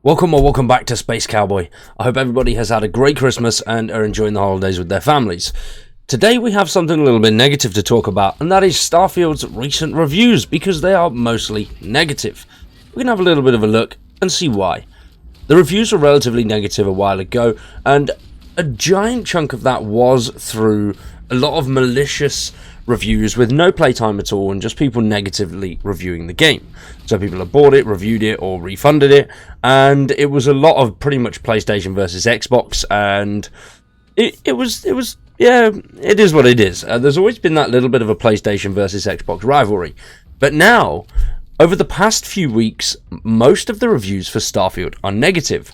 Welcome back to Space Cowboy. I hope everybody has had a great Christmas and are enjoying the holidays with their families. Today we have something a little bit negative to talk about, and that is Starfield's recent reviews, because they are mostly negative. We can have a little bit of a look and see why. The reviews were relatively negative a while ago, and a giant chunk of that was through a lot of malicious reviews with no playtime at all and just people negatively reviewing the game. So people have bought it, reviewed it, or refunded it, and it was a lot of pretty much PlayStation versus Xbox, and it was yeah, it is what it is. There's always been that little bit of a PlayStation versus Xbox rivalry, but now, over the past few weeks, most of the reviews for Starfield are negative,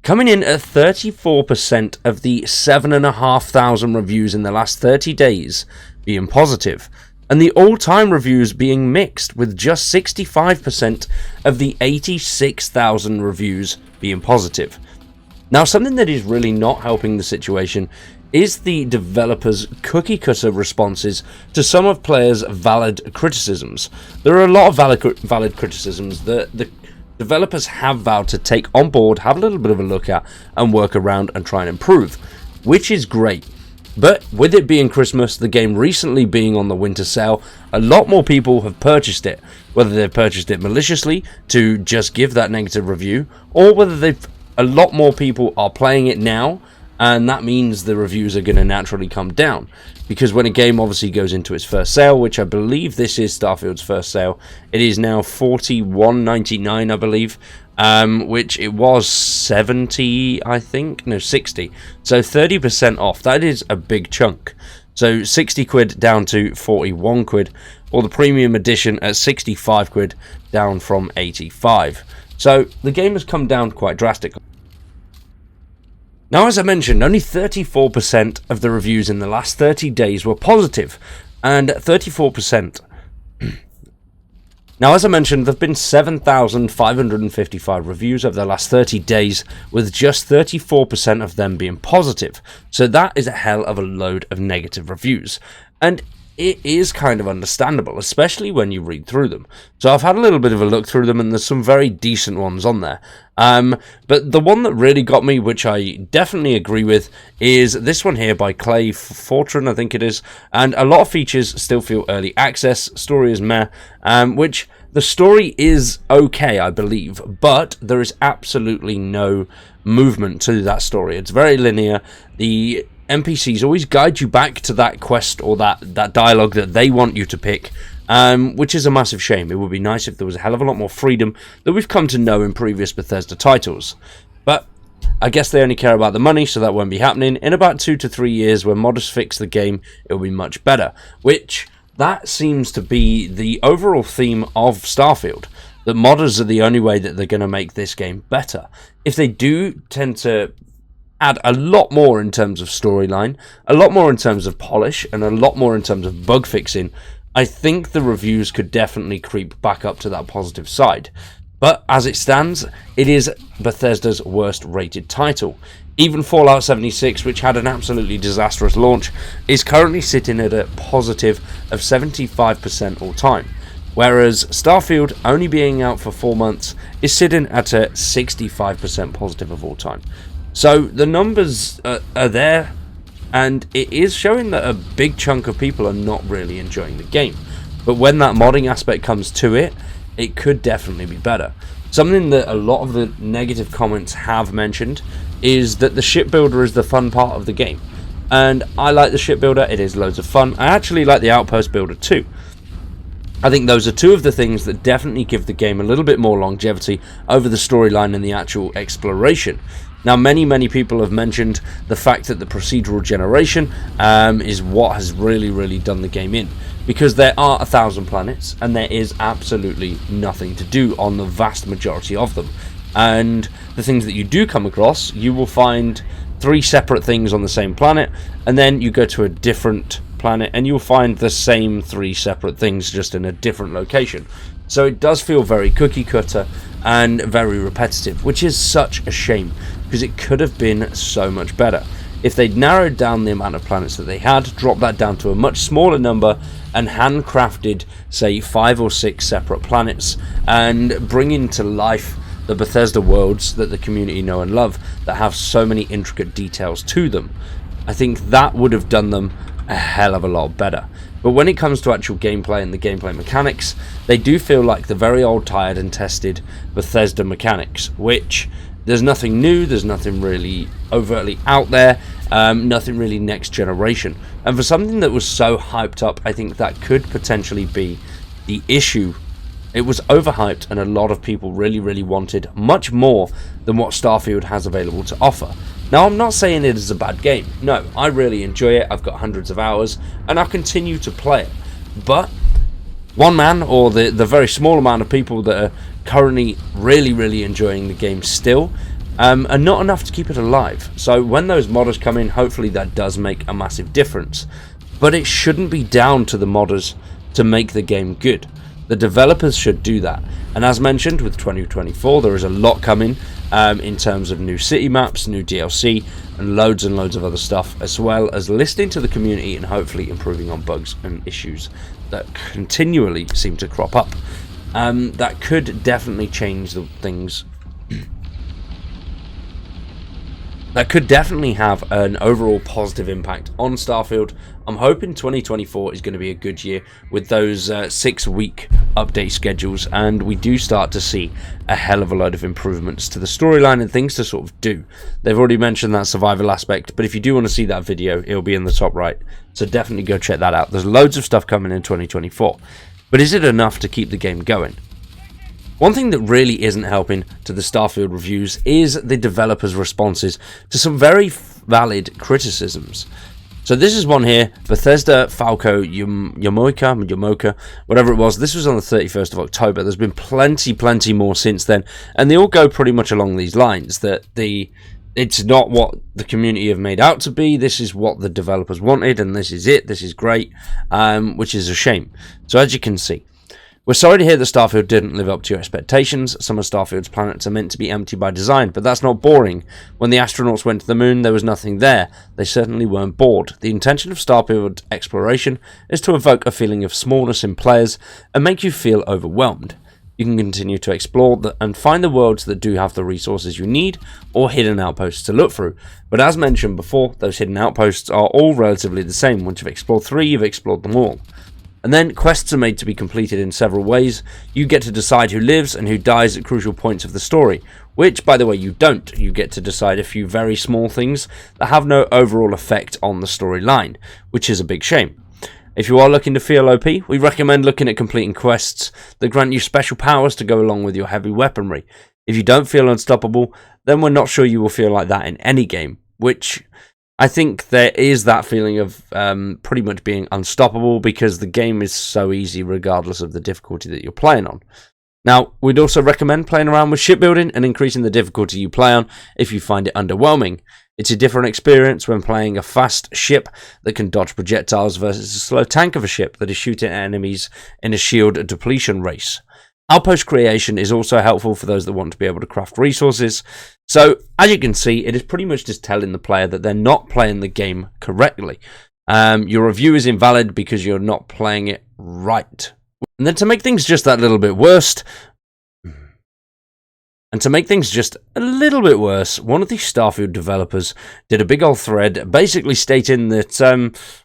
coming in at 34% of the 7,500 reviews in the last 30 days being positive, and the all-time reviews being mixed, with just 65% of the 86,000 reviews being positive. Now, something that is really not helping the situation is the developers' cookie-cutter responses to some of players' valid criticisms. There are a lot of valid criticisms that the developers have vowed to take on board, have a little bit of a look at, and work around and try and improve, which is great. But with it being Christmas, the game recently being on the winter sale, a lot more people have purchased it, whether they've purchased it maliciously to just give that negative review, or whether a lot more people are playing it now, and that means the reviews are going to naturally come down. Because when a game obviously goes into its first sale, which I believe this is Starfield's first sale, it is now $41.99, I believe, which it was 70, I think, no, 60. So 30% off. That is a big chunk. So 60 quid down to 41 quid, or the premium edition at 65 quid down from 85. So the game has come down quite drastically. Now, as I mentioned, only 34% of the reviews in the last 30 days were positive, and 34%. Now, as I mentioned, there have been 7,555 reviews over the last 30 days, with just 34% of them being positive. So that is a hell of a load of negative reviews. And it is kind of understandable, especially when you read through them. So I've had a little bit of a look through them, and there's some very decent ones on there. But the one that really got me, which I definitely agree with, is this one here by Clay Fortran, I think it is. And a lot of features still feel early access. Story is meh, which the story is okay, I believe, but there is absolutely no movement to that story. It's very linear. The NPCs always guide you back to that quest or that dialogue that they want you to pick, which is a massive shame. It would be nice if there was a hell of a lot more freedom that we've come to know in previous Bethesda titles. But I guess they only care about the money, so that won't be happening. In about 2 to 3 years, when modders fix the game, it will be much better. Which, that seems to be the overall theme of Starfield. That modders are the only way that they're going to make this game better. If they do tend to add a lot more in terms of storyline, a lot more in terms of polish, and a lot more in terms of bug fixing, I think the reviews could definitely creep back up to that positive side. But as it stands, it is Bethesda's worst rated title. Even Fallout 76, which had an absolutely disastrous launch, is currently sitting at a positive of 75% all time. Whereas Starfield, only being out for 4 months, is sitting at a 65% positive of all time. So the numbers are there, and it is showing that a big chunk of people are not really enjoying the game. But when that modding aspect comes to it, it could definitely be better. Something that a lot of the negative comments have mentioned is that the shipbuilder is the fun part of the game. And I like the shipbuilder, it is loads of fun. I actually like the outpost builder too. I think those are two of the things that definitely give the game a little bit more longevity over the storyline and the actual exploration. Now, many people have mentioned the fact that the procedural generation is what has really done the game in. Because there are 1,000 planets, and there is absolutely nothing to do on the vast majority of them. And the things that you do come across, you will find 3 separate things on the same planet, and then you go to a different planet, and you'll find the same 3 separate things just in a different location. So it does feel very cookie cutter and very repetitive, which is such a shame, because it could have been so much better. If they'd narrowed down the amount of planets that they had, dropped that down to a much smaller number, and handcrafted, say, 5 or 6 separate planets, and bringing to life the Bethesda worlds that the community know and love that have so many intricate details to them. I think that would have done them a hell of a lot better. But when it comes to actual gameplay and the gameplay mechanics, they do feel like the very old, tired and tested Bethesda mechanics, which there's nothing new, there's nothing really overtly out there, nothing really next generation. And for something that was so hyped up, I think that could potentially be the issue. It was overhyped and a lot of people really wanted much more than what Starfield has available to offer. Now, I'm not saying it is a bad game. No, I really enjoy it. I've got hundreds of hours and I'll continue to play it. But one man, or the very small amount of people that are currently really enjoying the game still, are not enough to keep it alive. So when those modders come in, hopefully that does make a massive difference. But it shouldn't be down to the modders to make the game good. The developers should do that. And as mentioned, with 2024, there is a lot coming in terms of new city maps, new DLC, and loads of other stuff, as well as listening to the community and hopefully improving on bugs and issues that continually seem to crop up. That could definitely change the things. That could definitely have an overall positive impact on Starfield. I'm hoping 2024 is going to be a good year with those 6-week update schedules, and we do start to see a hell of a load of improvements to the storyline and things to sort of do. They've already mentioned that survival aspect, but if you do want to see that video, it'll be in the top right, so definitely go check that out. There's loads of stuff coming in 2024, but is it enough to keep the game going? One thing that really isn't helping to the Starfield reviews is the developers' responses to some very valid criticisms. So this is one here, Bethesda Falco Yamoka, whatever it was. This was on the 31st of October. There's been plenty more since then, and they all go pretty much along these lines, that it's not what the community have made out to be. This is what the developers wanted, and this is it. This is great, which is a shame. So as you can see, we're sorry to hear that Starfield didn't live up to your expectations. Some of Starfield's planets are meant to be empty by design, but that's not boring. When the astronauts went to the moon, there was nothing there. They certainly weren't bored. The intention of Starfield exploration is to evoke a feeling of smallness in players and make you feel overwhelmed. You can continue to explore and find the worlds that do have the resources you need, or hidden outposts to look through. But as mentioned before, those hidden outposts are all relatively the same. Once you've explored 3, you've explored them all. And then quests are made to be completed in several ways. You get to decide who lives and who dies at crucial points of the story, which, by the way, you don't. You get to decide a few very small things that have no overall effect on the storyline, which is a big shame. If you are looking to feel OP, we recommend looking at completing quests that grant you special powers to go along with your heavy weaponry. If you don't feel unstoppable, then we're not sure you will feel like that in any game, which I think there is that feeling of pretty much being unstoppable, because the game is so easy regardless of the difficulty that you're playing on. Now, we'd also recommend playing around with shipbuilding and increasing the difficulty you play on if you find it underwhelming. It's a different experience when playing a fast ship that can dodge projectiles versus a slow tank of a ship that is shooting at enemies in a shield depletion race. Outpost creation is also helpful for those that want to be able to craft resources. So, as you can see, it is pretty much just telling the player that they're not playing the game correctly. Your review is invalid because you're not playing it right. And then to make things just that little bit worse, one of the Starfield developers did a big old thread basically stating that,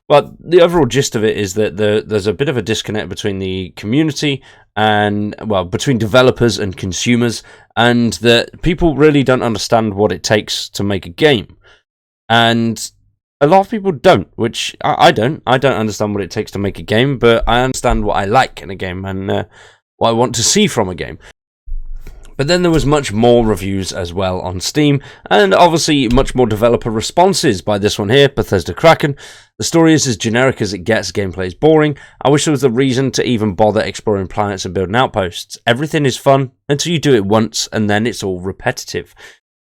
well, the overall gist of it is that there's a bit of a disconnect between the community and, well, between developers and consumers, and that people really don't understand what it takes to make a game. And a lot of people don't, which I don't. I don't understand what it takes to make a game, but I understand what I like in a game and what I want to see from a game. But then there was much more reviews as well on Steam, and obviously much more developer responses by this one here, Bethesda Kraken. The story is as generic as it gets, gameplay is boring. I wish there was a reason to even bother exploring planets and building outposts. Everything is fun until you do it once, and then it's all repetitive.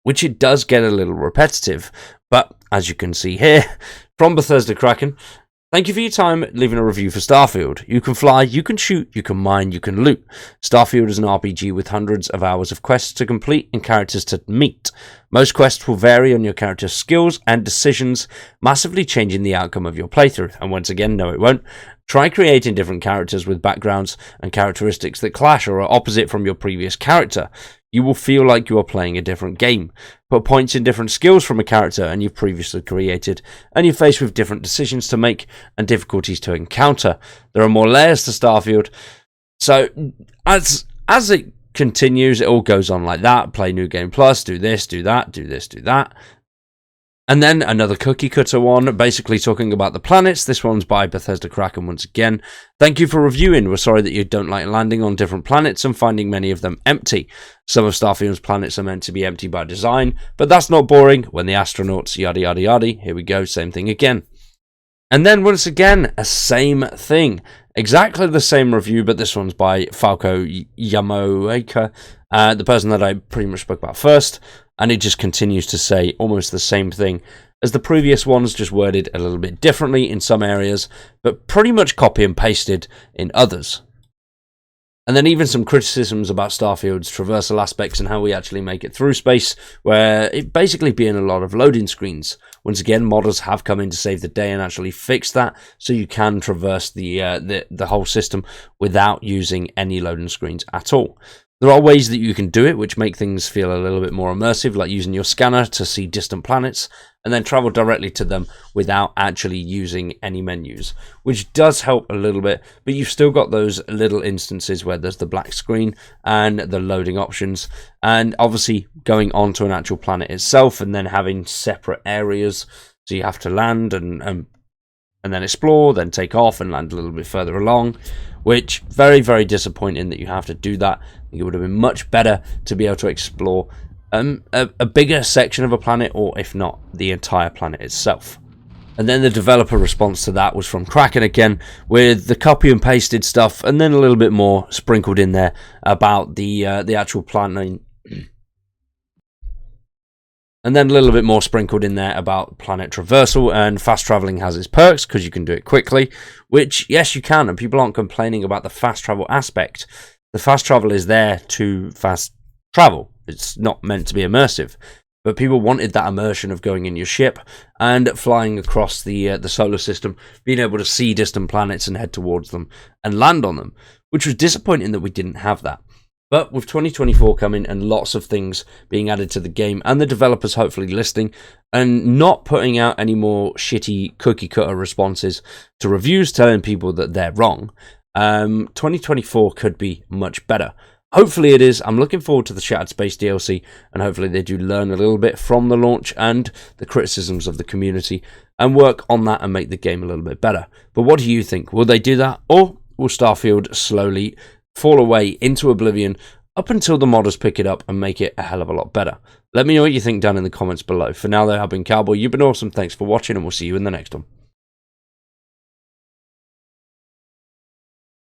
Which it does get a little repetitive, but as you can see here, from Bethesda Kraken, thank you for your time leaving a review for Starfield. You can fly, you can shoot, you can mine, you can loot. Starfield is an RPG with hundreds of hours of quests to complete and characters to meet. Most quests will vary on your character's skills and decisions, massively changing the outcome of your playthrough. And once again, no it won't. Try creating different characters with backgrounds and characteristics that clash or are opposite from your previous character. You will feel like you are playing a different game. Put points in different skills from a character and you've previously created, and you're faced with different decisions to make and difficulties to encounter. There are more layers to Starfield. So as it continues, it all goes on like that. Play New Game Plus, do this, do that, do this, do that. And then another cookie cutter one, basically talking about the planets. This one's by Bethesda Kraken once again. Thank you for reviewing. We're sorry that you don't like landing on different planets and finding many of them empty. Some of Starfield's planets are meant to be empty by design, but that's not boring when the astronauts yada yada yada. Here we go, same thing again. And then once again, a same thing. Exactly the same review, but this one's by Falco Yamoaka, the person that I pretty much spoke about first. And it just continues to say almost the same thing as the previous ones, just worded a little bit differently in some areas, but pretty much copy and pasted in others. And then even some criticisms about Starfield's traversal aspects and how we actually make it through space, where it basically being a lot of loading screens. Once again, modders have come in to save the day and actually fix that, so you can traverse the whole system without using any loading screens at all. There are ways that you can do it which make things feel a little bit more immersive, like using your scanner to see distant planets and then travel directly to them without actually using any menus, which does help a little bit, but you've still got those little instances where there's the black screen and the loading options, and obviously going onto an actual planet itself and then having separate areas, so you have to land and then explore, then take off and land a little bit further along, which very, very disappointing that you have to do that. I think it would have been much better to be able to explore a bigger section of a planet, or if not, the entire planet itself. And then the developer response to that was from Kraken again, with the copy and pasted stuff, and then a little bit more sprinkled in there about the actual planet. And then a little bit more sprinkled in there about planet traversal, and fast traveling has its perks because you can do it quickly, which, yes, you can, and people aren't complaining about the fast travel aspect. The fast travel is there to fast travel. It's not meant to be immersive. But people wanted that immersion of going in your ship and flying across the solar system, being able to see distant planets and head towards them and land on them, which was disappointing that we didn't have that. But with 2024 coming and lots of things being added to the game, and the developers hopefully listening and not putting out any more shitty cookie cutter responses to reviews telling people that they're wrong, 2024 could be much better. Hopefully it is. I'm looking forward to the Shattered Space DLC, and hopefully they do learn a little bit from the launch and the criticisms of the community and work on that and make the game a little bit better. But what do you think? Will they do that, or will Starfield slowly fall away into oblivion up until the modders pick it up and make it a hell of a lot better? Let me know what you think down in the comments below. For now, though, I've been Cowboy. You've been awesome. Thanks for watching, and we'll see you in the next one.